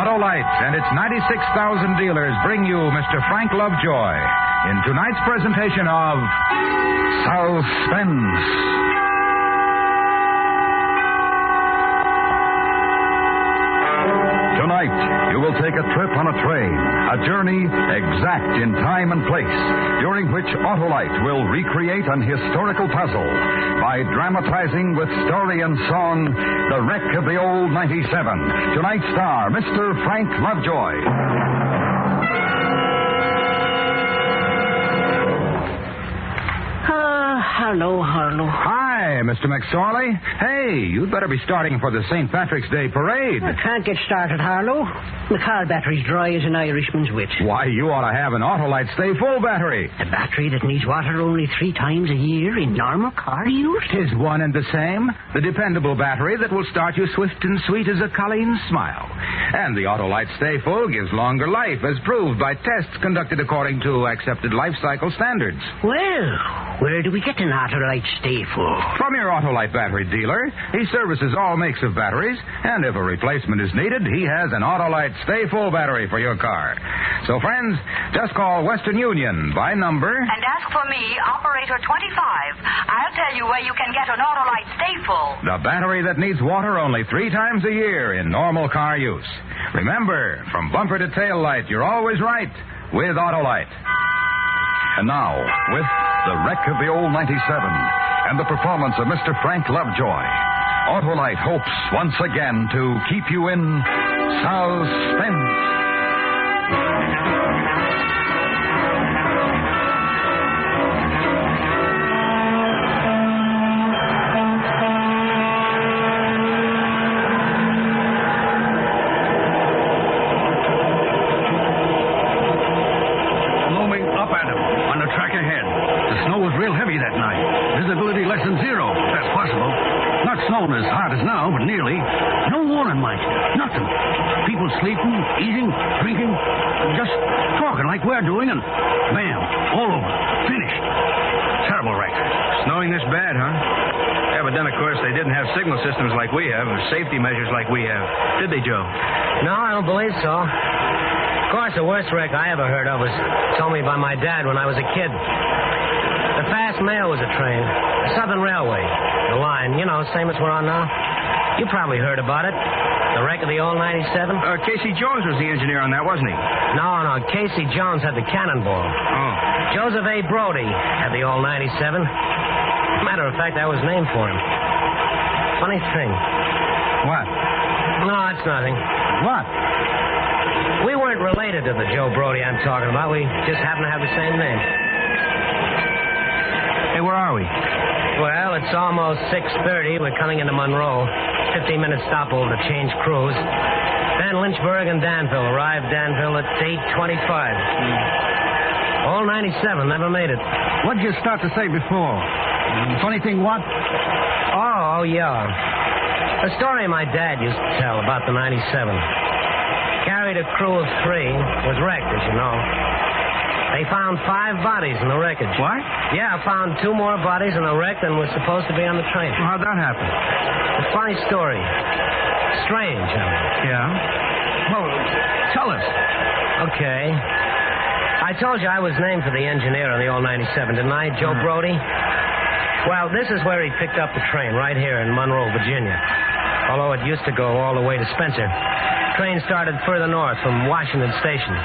Autolite and its 96,000 dealers bring you Mr. Frank Lovejoy in tonight's presentation of Suspense. Tonight, you will take a trip on a train, a journey exact in time and place, during which Autolite will recreate an historical puzzle by dramatizing with story and song the wreck of the old 97. Tonight's star, Mr. Frank Lovejoy. Hello. Hi, Mr. McSorley. Hey, you'd better be starting for the St. Patrick's Day parade. I can't get started, Harlow. My car battery's dry as an Irishman's wit. Why, you ought to have an Autolite Stay Full battery. A battery that needs water only 3 times a year in normal car use? 'Tis one and the same. The dependable battery that will start you swift and sweet as a Colleen's smile. And the Autolite Stay Full gives longer life, as proved by tests conducted according to accepted life cycle standards. Well, where do we get an Autolite Stay Full? From your Autolite battery dealer. He services all makes of batteries, and if a replacement is needed, he has an Autolite Stay Full battery for your car. So, friends, just call Western Union by number and ask for me, Operator 25. I'll tell you where you can get an Autolite Stay Full. The battery that needs water only 3 times a year in normal car use. Remember, from bumper to tail light, you're always right with Autolite. And now, with the wreck of the old 97 and the performance of Mr. Frank Lovejoy, Autolite hopes once again to keep you in suspense. Looming up at him on the track ahead. The snow was real heavy that night. Visibility less than 0, if that's possible. Not snowing as hard as now, but nearly. No warning light. Nothing. People sleeping, eating, drinking, just talking like we're doing, and bam, all over. Finished. Terrible wreck. Snowing this bad, huh? Yeah, but then, of course, they didn't have signal systems like we have, or safety measures like we have. Did they, Joe? No, I don't believe so. Of course, the worst wreck I ever heard of was told me by my dad when I was a kid. The fast mail was a train. The Southern Railway. The line, same as we're on now. You probably heard about it. The wreck of the old 97. Casey Jones was the engineer on that, wasn't he? No. Casey Jones had the cannonball. Oh. Joseph A. Brody had the old 97. Matter of fact, that was named for him. Funny thing. What? No, it's nothing. What? We weren't related to the Joe Brody I'm talking about. We just happen to have the same name. Hey, where are we? Well, it's almost 6:30. We're coming into Monroe. 15-minute stopover to change crews. Then Lynchburg and Danville. Arrived Danville at 8:25. All 97 never made it. What'd you start to say before? Funny thing what? Oh, yeah. The story my dad used to tell about the 97. Carried a crew of 3. Was wrecked, as you know. They found 5 bodies in the wreckage. What? Yeah, found 2 more bodies in the wreck than was supposed to be on the train. Well, how'd that happen? A funny story. Strange, Yeah? Well, tell us. Okay. I told you I was named for the engineer on the old 97, didn't I, Joe Brody? Well, this is where he picked up the train, right here in Monroe, Virginia. Although it used to go all the way to Spencer. Train started further north from Washington Station.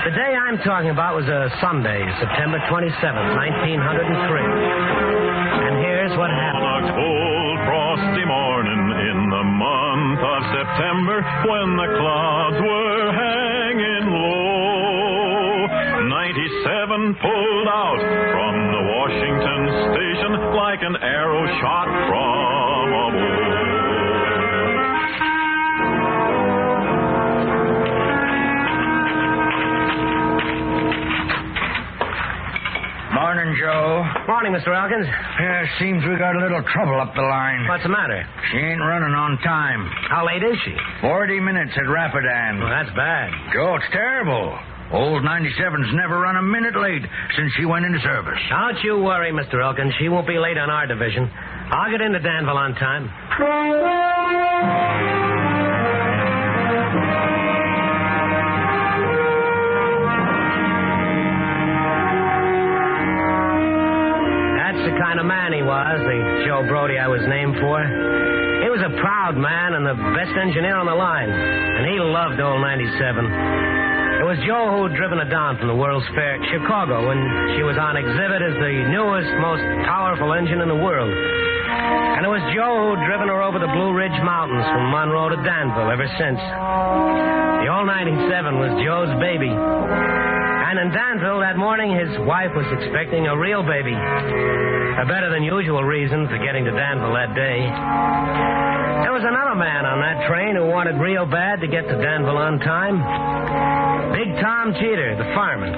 The day I'm talking about was a Sunday, September 27th, 1903. And here's what happened. On a cold, frosty morning in the month of September, when the clouds were hanging low, 97 pulled out from the Washington station like an arrow shot from a bow. Morning, Joe. Morning, Mr. Elkins. Yeah, seems we got a little trouble up the line. What's the matter? She ain't running on time. How late is she? 40 minutes at Rapidan. Well, that's bad. Joe, it's terrible. Old 97's never run a minute late since she went into service. Don't you worry, Mr. Elkins. She won't be late on our division. I'll get into Danville on time. Brody I was named for. He was a proud man and the best engineer on the line, and he loved old 97. It was Joe who'd driven her down from the World's Fair at Chicago when she was on exhibit as the newest, most powerful engine in the world. And it was Joe who'd driven her over the Blue Ridge Mountains from Monroe to Danville ever since. The old 97 was Joe's baby. And in Danville that morning, his wife was expecting a real baby. A better than usual reason for getting to Danville that day. There was another man on that train who wanted real bad to get to Danville on time. Big Tom Jeter, the fireman.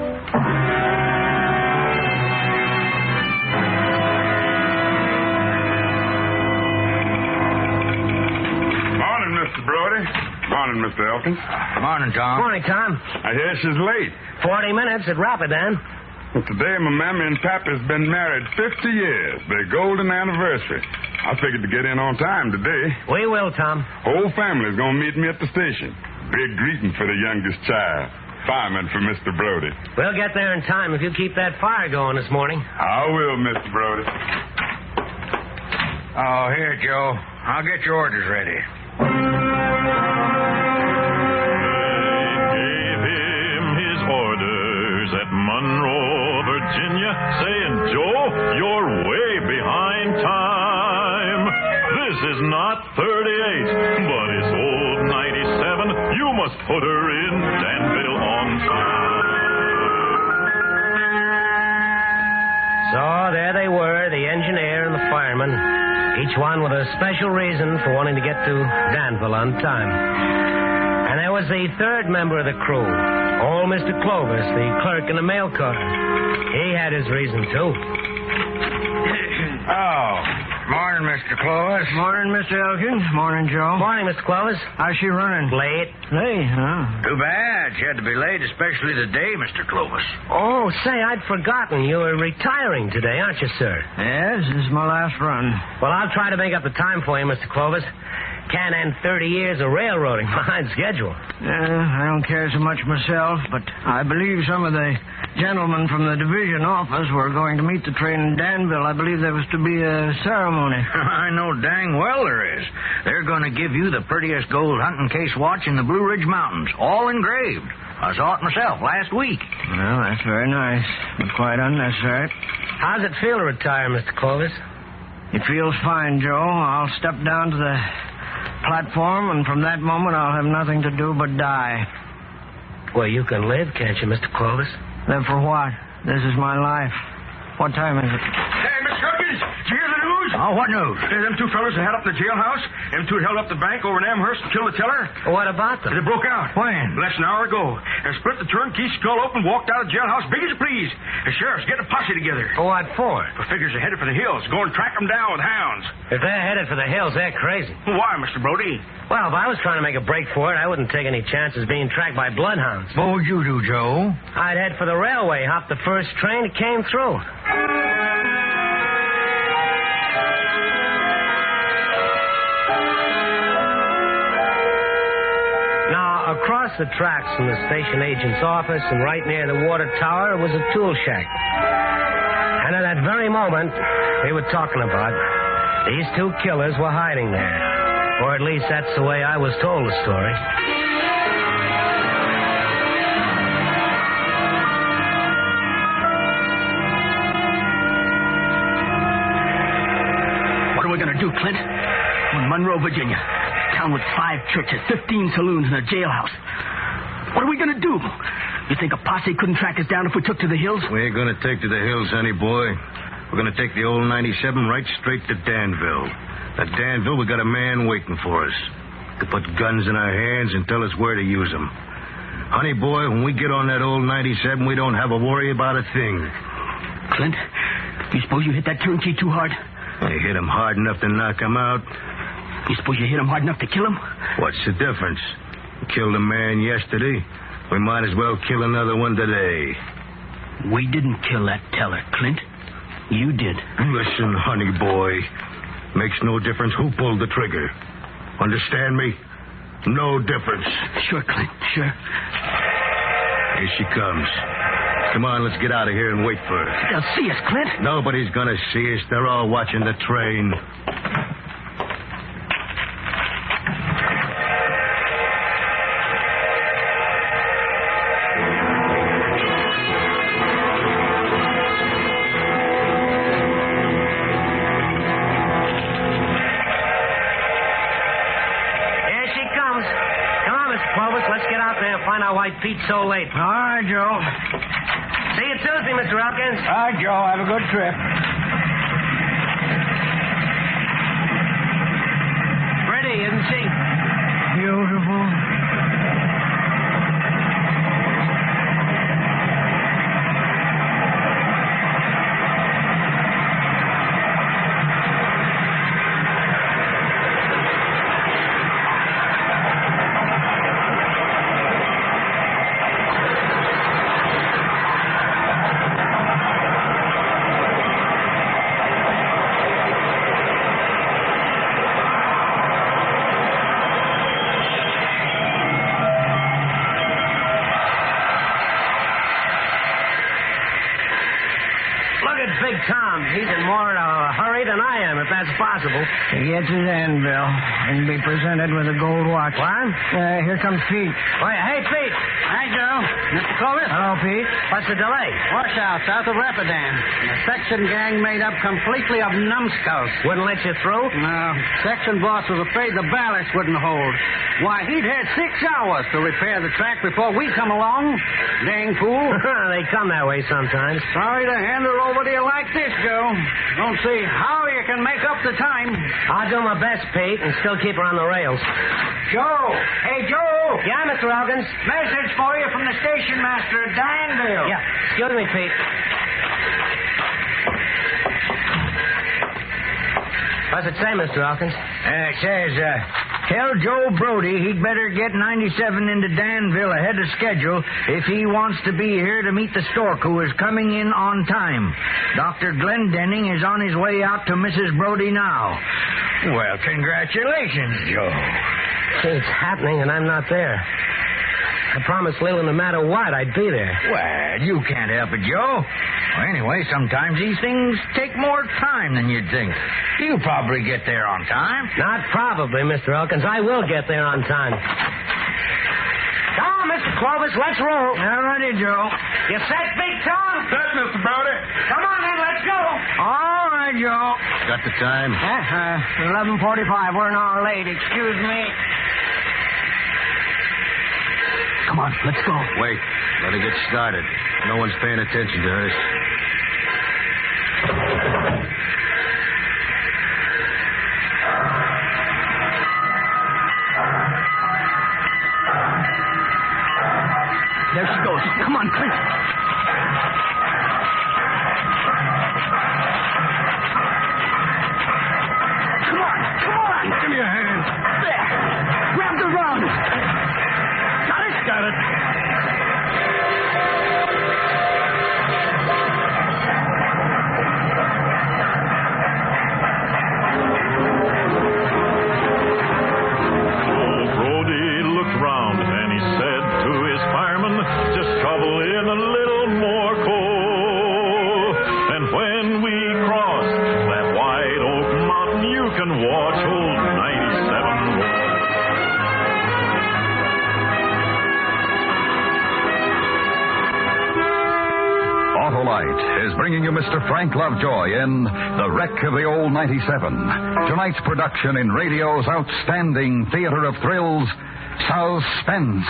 Morning, Mr. Brody. Morning, Mr. Elkins. Morning, Tom. Morning, Tom. I hear she's late. 40 minutes at Rapidan. Well, today, my mammy and papa's been married 50 years. Their golden anniversary. I figured to get in on time today. We will, Tom. Whole family's gonna meet me at the station. Big greeting for the youngest child. Fireman for Mr. Brody. We'll get there in time if you keep that fire going this morning. I will, Mr. Brody. Oh, here, Joe. I'll get your orders ready. At Monroe, Virginia, saying, Joe, you're way behind time. This is not 38, but it's old 97. You must put her in Danville on time. So there they were, the engineer and the fireman, each one with a special reason for wanting to get to Danville on time. And there was the third member of the crew, old Mr. Clovis, the clerk in the mail car. He had his reason, too. Oh, morning, Mr. Clovis. Morning, Mr. Elkins. Morning, Joe. Morning, Mr. Clovis. How's she running? Late. Late, huh? Too bad. She had to be late, especially today, Mr. Clovis. Oh, say, I'd forgotten. You were retiring today, aren't you, sir? Yes, this is my last run. Well, I'll try to make up the time for you, Mr. Clovis. Can't end 30 years of railroading behind schedule. I don't care so much myself, but I believe some of the gentlemen from the division office were going to meet the train in Danville. I believe there was to be a ceremony. I know dang well there is. They're going to give you the prettiest gold hunting case watch in the Blue Ridge Mountains, all engraved. I saw it myself last week. Well, that's very nice, but quite unnecessary. How's it feel to retire, Mr. Clovis? It feels fine, Joe. I'll step down to the platform, and from that moment I'll have nothing to do but die. Well, you can live, can't you, Mr. Clovis? Then for what? This is my life. What time is it? Hey, Mr. Elkins, did you hear the news? Oh, what news? Them two fellas that had up in the jailhouse. Them two held up the bank over in Amherst and killed the teller. Well, what about them? They broke out. When? Less than an hour ago. And split the turnkey's skull open, walked out of the jailhouse big as you please. The sheriff's getting a posse together. What for? The figures are headed for the hills. Go and track them down with hounds. If they're headed for the hills, they're crazy. Why, Mr. Brody? Well, if I was trying to make a break for it, I wouldn't take any chances being tracked by bloodhounds. What would you do, Joe? I'd head for the railway, hop the first train that came through. Now, across the tracks from the station agent's office and right near the water tower was a tool shack. And at that very moment we were talking about, these two killers were hiding there. Or at least that's the way I was told the story. What are we going to do, Clint? We're in Monroe, Virginia. Town with 5 churches, 15 saloons, and a jailhouse. What are we going to do? You think a posse couldn't track us down if we took to the hills? We ain't going to take to the hills, honey boy. We're going to take the old 97 right straight to Danville. At Danville, we got a man waiting for us. To put guns in our hands and tell us where to use them. Honey boy, when we get on that old 97, we don't have a worry about a thing. Clint, you suppose you hit that turnkey too hard? I hit him hard enough to knock him out. You suppose you hit him hard enough to kill him? What's the difference? We killed a man yesterday. We might as well kill another one today. We didn't kill that teller, Clint. You did. Listen, honey boy. Makes no difference who pulled the trigger. Understand me? No difference. Sure, Clint, sure. Here she comes. Come on, let's get out of here and wait for her. They'll see us, Clint. Nobody's going to see us. They're all watching the train. Find out why Pete's so late. All right, Joe. See you Tuesday, Mr. Elkins. All right, Joe. Have a good trip. Pretty, isn't she? Beautiful. Big Tom. He's in more of a hurry than I am, if that's possible. He gets his anvil and be presented with a gold watch. What? Here comes Pete. Oh, yeah. Hey, Pete. Hi, Joe. Mr. Clovis? Hello, Pete. What's the delay? Washout south of Rapidan. A section gang made up completely of numbskulls. Wouldn't let you through? No. Section boss was afraid the ballast wouldn't hold. Why, he'd had 6 hours to repair the track before we come along. Dang fool. They come that way sometimes. Sorry to hand her over to you like this, Joe. Don't see how you can make up the time. I'll do my best, Pete, and still keep her on the rails. Joe! Hey, Joe! Yeah, Mr. Elkins? Message for you from the station master at Danville. Yeah. Excuse me, Pete. What's it say, Mr. Elkins? It says, tell Joe Brody he'd better get 97 into Danville ahead of schedule if he wants to be here to meet the stork who is coming in on time. Dr. Glendenning is on his way out to Mrs. Brody now. Well, congratulations, Joe. It's happening, and I'm not there. I promised Lila no matter what, I'd be there. Well, you can't help it, Joe. Well, anyway, sometimes these things take more time than you'd think. You'll probably get there on time. Not probably, Mr. Elkins. I will get there on time. Come on, Mr. Clovis, let's roll. All righty, Joe. You set, Big Tom? Set, Mr. Brody. Come on, then, let's go. All right, Joe. Got the time? 11:45. We're an hour late. Excuse me. Come on, let's go. Wait. Let her get started. No one's paying attention to us. There she goes. Come on, Clint. Come on. Give me a hand. There. Grab the rung. Got it. Is bringing you Mr. Frank Lovejoy in The Wreck of the Old 97. Tonight's production in radio's outstanding theater of thrills, Suspense.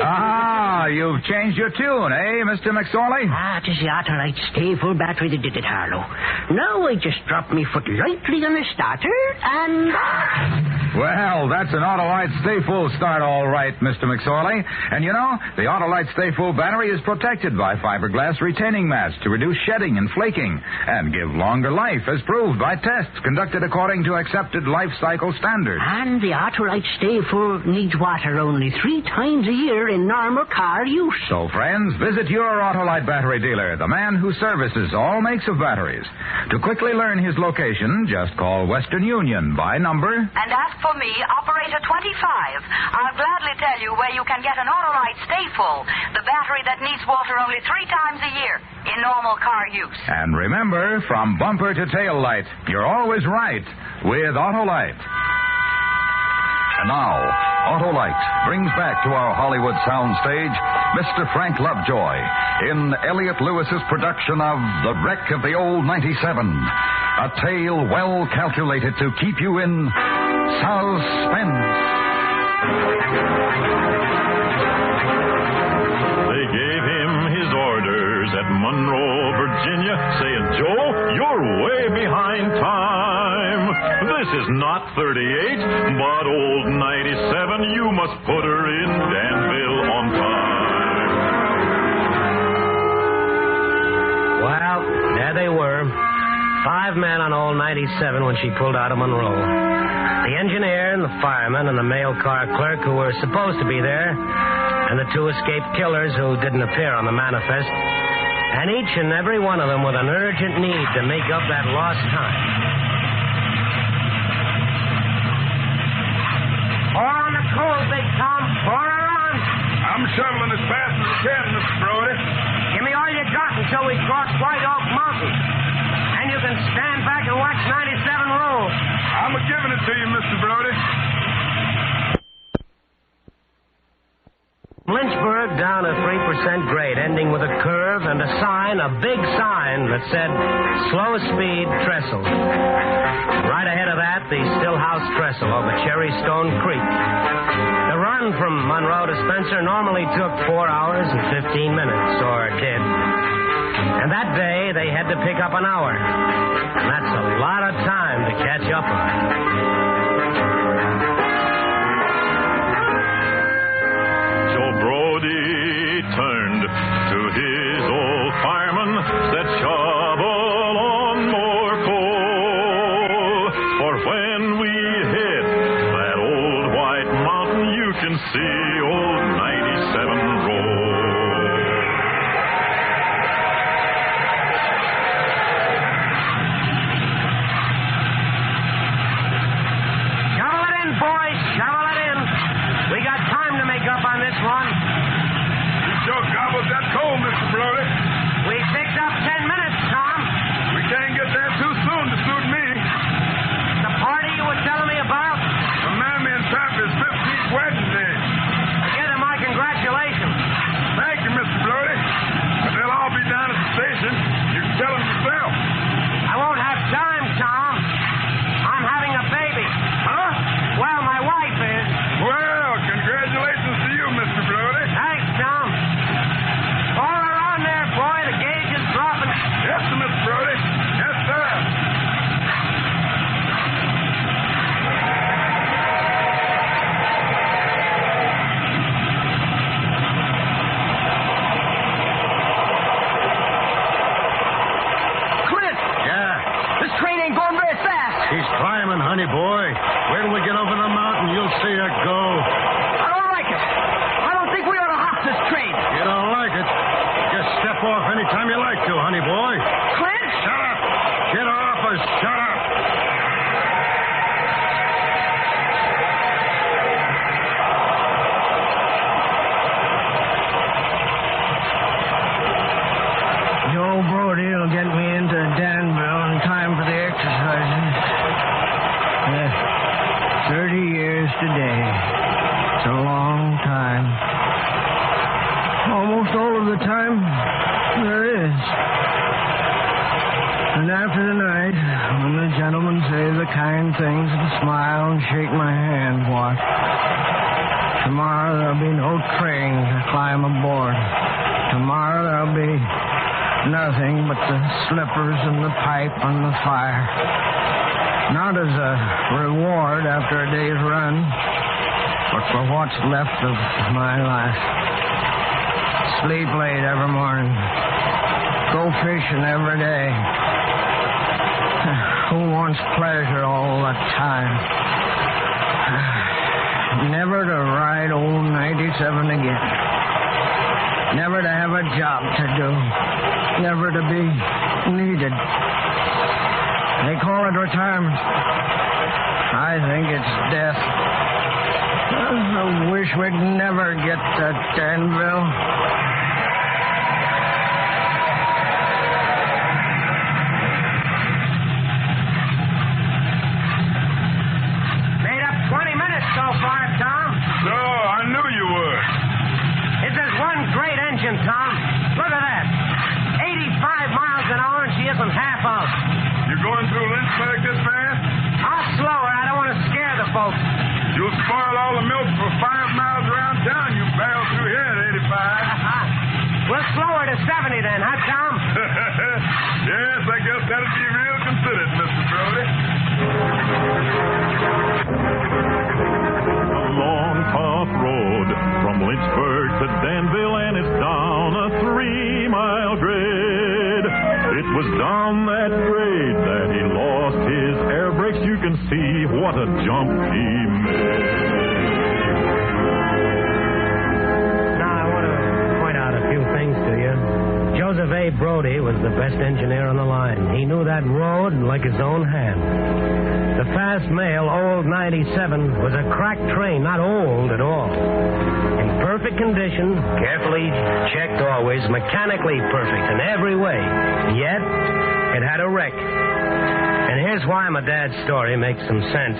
Ah, you've changed your tune, eh, Mr. McSorley? It is the Autolite Stay Full Battery that did it, Harlow. Now I just drop me foot lightly on the starter and... Well, that's an Autolite Stay Full start, all right, Mr. McSorley. And you know, the Autolite Stay Full battery is protected by fiberglass retaining mats to reduce shedding and flaking and give longer life, as proved by tests conducted according to accepted life cycle standards. And the Autolite Stay Full needs water only 3 times a year in normal car use. So, friends, visit your Autolite battery dealer, the man who services all makes of batteries. To quickly learn his location, just call Western Union by number And ask for me, Operator 25. I'll gladly tell you where you can get an Autolite Stay Full, the battery that needs water only 3 times a year in normal car use. And remember, from bumper to tail light, you're always right with Autolite. And now, Autolite brings back to our Hollywood soundstage Mr. Frank Lovejoy in Elliot Lewis's production of The Wreck of the Old 97. A tale well calculated to keep you in suspense. They gave him his orders at Monroe, Virginia, saying, Joe, you're way behind time. This is not 38, but old 97. You must put her in Danville on time. Well, there they were. 5 men on old 97 when she pulled out of Monroe. The engineer and the fireman and the mail car clerk who were supposed to be there, and the 2 escaped killers who didn't appear on the manifest. And each and every one of them with an urgent need to make up that lost time. Pour on the coal, Big Tom. Pour her on. I'm shoveling as fast as I can, Mr. Brody. Give me all you got until we cross White Oak Mountain. And you can stand back and watch 97 roll. I'm giving it to you, Mr. Brody. Lynchburg down a 3% grade, ending with a curve and a sign, a big sign that said, slow speed trestle. Right ahead of that, the Stillhouse trestle over Cherry Stone Creek. The run from Monroe to Spencer normally took 4 hours and 15 minutes, or did. And that day, they had to pick up an hour. And that's a lot of time to catch up on. Brody turned to his old fireman, said, shovel on more coal. For when we hit that old white mountain, you can see old 97 roll. Shovel it in, boys. Shovel it in. We got time to make up on this one. Sure gobbled that coal, Mr. Brody. We picked up 10 minutes, Tom. We can't get there too soon to suit me. The party you were telling me about? The Mammy and Pappy's 15th wedding day. Give them my congratulations. Thank you, Mr. Brody. But they'll all be down at the station. You can tell them yourself. I won't have time, Tom. I'm having a baby. Huh? Well, my wife is. Well, congratulations to you, Mr. Brody. Thanks, Tom. All around there, boy. The gauge is dropping. Yes, sir, Mr. Brody. Yes, sir. Clint! Yeah, This train ain't going very fast. she's climbing, honey boy. Wait till we get over the mountain, you'll see her go. I don't like it. I don't think we ought to hop this train. You don't like it? Just step off anytime you like to, honey boy. Clint? Shut up! Get off or shut up! Joe Brody will get me into Danville in time for the exercises. 30 years today. It's a long time. Almost all of the time there is. And after the night, when the gentlemen say the kind things and smile and shake my hand, what? Tomorrow there'll be no train to climb aboard. Tomorrow there'll be nothing but the slippers and the pipe and the fire. Not as a reward after a day's run, but for what's left of my life. Sleep late every morning. Go fishing every day. Who wants pleasure all the time? Never to ride old 97 again. Never to have a job to do. Never to be needed. They call it retirement. I think it's death. I wish we'd never get to Danville. Made up 20 minutes so far, Tom. So, I knew you would. It's just one great engine, Tom. Look at that. 85 miles an hour and she isn't half out. You going through Lynchburg this fast? I'll slow her. I don't want to scare the folks. You'll spoil all the milk for 5 miles around town. You barrel through here at 85. We'll slow her to 70 then, huh, Tom? Yes, I guess that'll be real considered, Mr. Brody. A long, tough road from Lynchburg to Danville, and it's down a 3-mile grade. It was down that grade that he lost his air brakes. You can see what a jump he made. Now, I want to point out a few things to you. Joseph A. Brody was the best engineer on the line. He knew that road like his own hand. The fast mail, old 97, was a cracked train, not old at all. In perfect condition, carefully checked always, mechanically perfect in every way. Yet, it had a wreck. And here's why my dad's story makes some sense.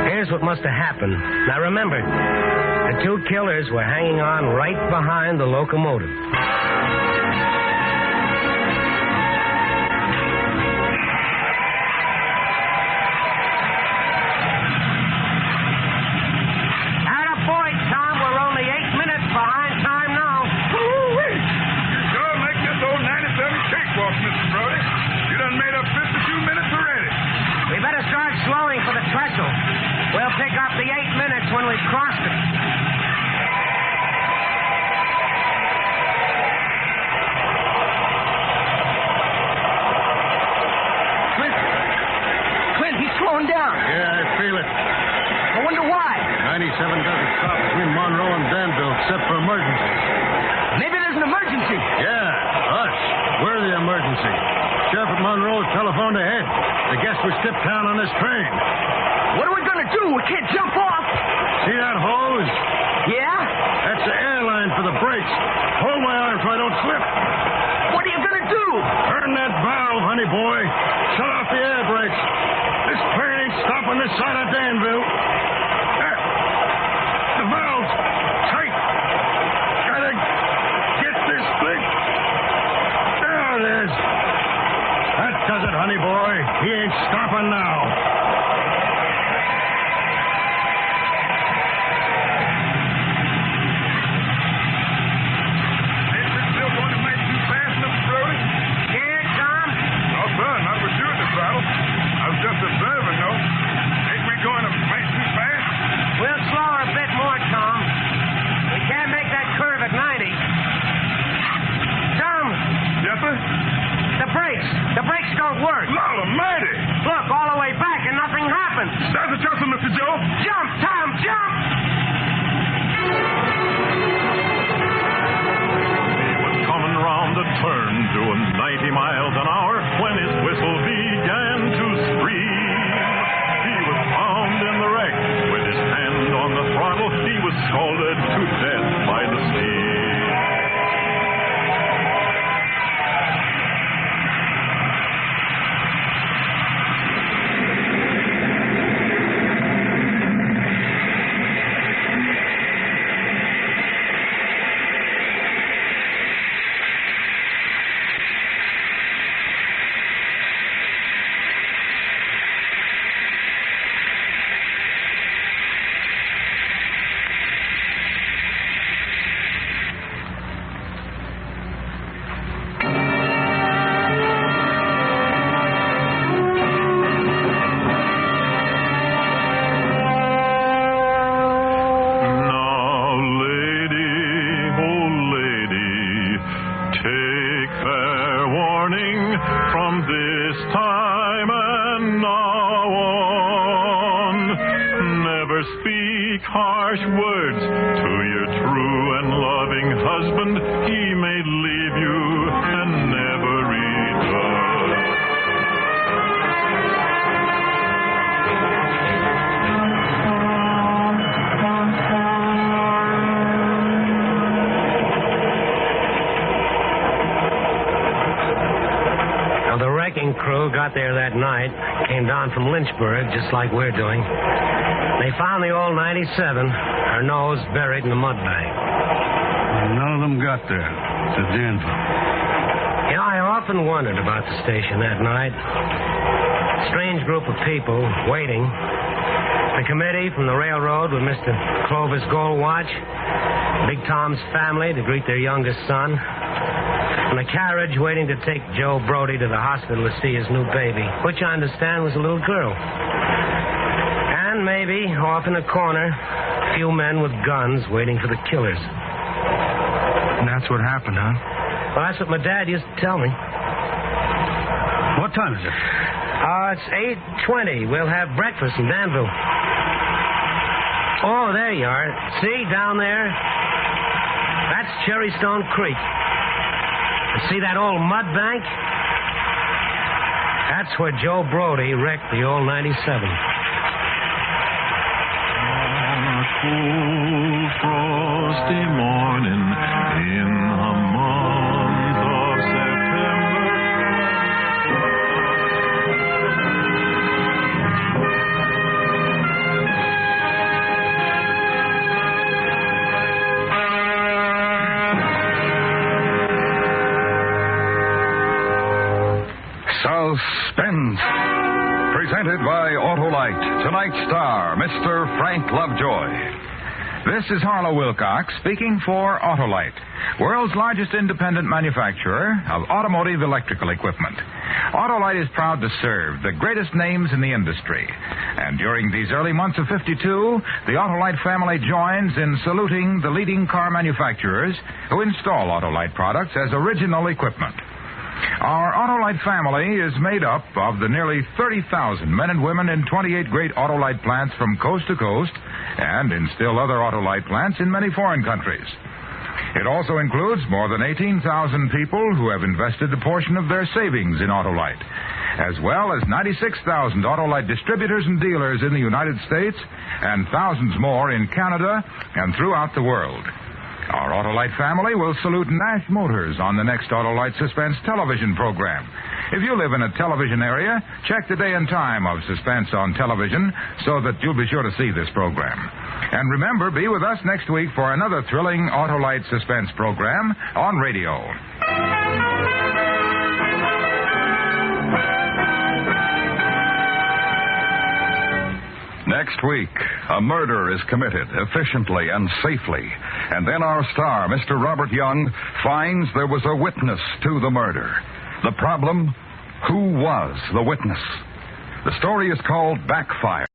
Here's what must have happened. Now remember, the two killers were hanging on right behind the locomotive. When we crossed it. Clint, he's slowing down. Yeah, I feel it. I wonder why. 97 doesn't stop between Monroe and Danville except for emergencies. Maybe there's an emergency. Yeah, us. We're the emergency. Sheriff at Monroe telephoned ahead. I guess we skipped town on this train. What are we going to do? We can't jump off. See that hose? Yeah? That's the air line for the brakes. Hold my arm so I don't slip. What are you going to do? Turn that valve, honey boy. Shut off the air brakes. This train ain't stopping this side of Danville. There. The valve's tight. Gotta get this thing. There it is. That does it, honey boy. He ain't stopping now. The brakes don't work. Lord almighty. Look, all the way back and nothing happens. There's a jump, Mr. Joe. Jump, Tom, jump! He was coming round the turn doing 90 miles an hour when his whistle began to scream. He was found in the wreck with his hand on the throttle. He was scalded to death by the steam. harsh words. To your true and loving husband, he may leave you and never return. Well, the wrecking crew got there that night, came down from Lynchburg, just like we're doing. They found the old 97, her nose buried in the mud bank. None of them got there to Danville. You know, I often wondered about the station that night. Strange group of people waiting. The committee from the railroad with Mr. Clovis Goldwatch, Big Tom's family to greet their youngest son, and a carriage waiting to take Joe Brody to the hospital to see his new baby, which I understand was a little girl. And maybe, off in a corner, a few men with guns waiting for the killers. And that's what happened, huh? Well, that's what my dad used to tell me. What time is it? It's 8:20. We'll have breakfast in Danville. Oh, there you are. See, down there? That's Cherrystone Creek. See that old mud bank? That's where Joe Brody wrecked the old 97. On a cool, frosty morning in the month of September. Suspense. Presented by Autolite. Tonight's star, Mr. Frank Lovejoy. This is Harlow Wilcox speaking for Autolite, world's largest independent manufacturer of automotive electrical equipment. Autolite is proud to serve the greatest names in the industry. And during these early months of 52, the Autolite family joins in saluting the leading car manufacturers who install Autolite products as original equipment. Our Autolite family is made up of the nearly 30,000 men and women in 28 great Autolite plants from coast to coast and in still other Autolite plants in many foreign countries. It also includes more than 18,000 people who have invested a portion of their savings in Autolite, as well as 96,000 Autolite distributors and dealers in the United States and thousands more in Canada and throughout the world. Our Autolite family will salute Nash Motors on the next Autolite Suspense television program. If you live in a television area, check the day and time of Suspense on television so that you'll be sure to see this program. And remember, be with us next week for another thrilling Autolite Suspense program on radio. Next week, a murder is committed efficiently and safely. And then our star, Mr. Robert Young, finds there was a witness to the murder. The problem, who was the witness? The story is called Backfire.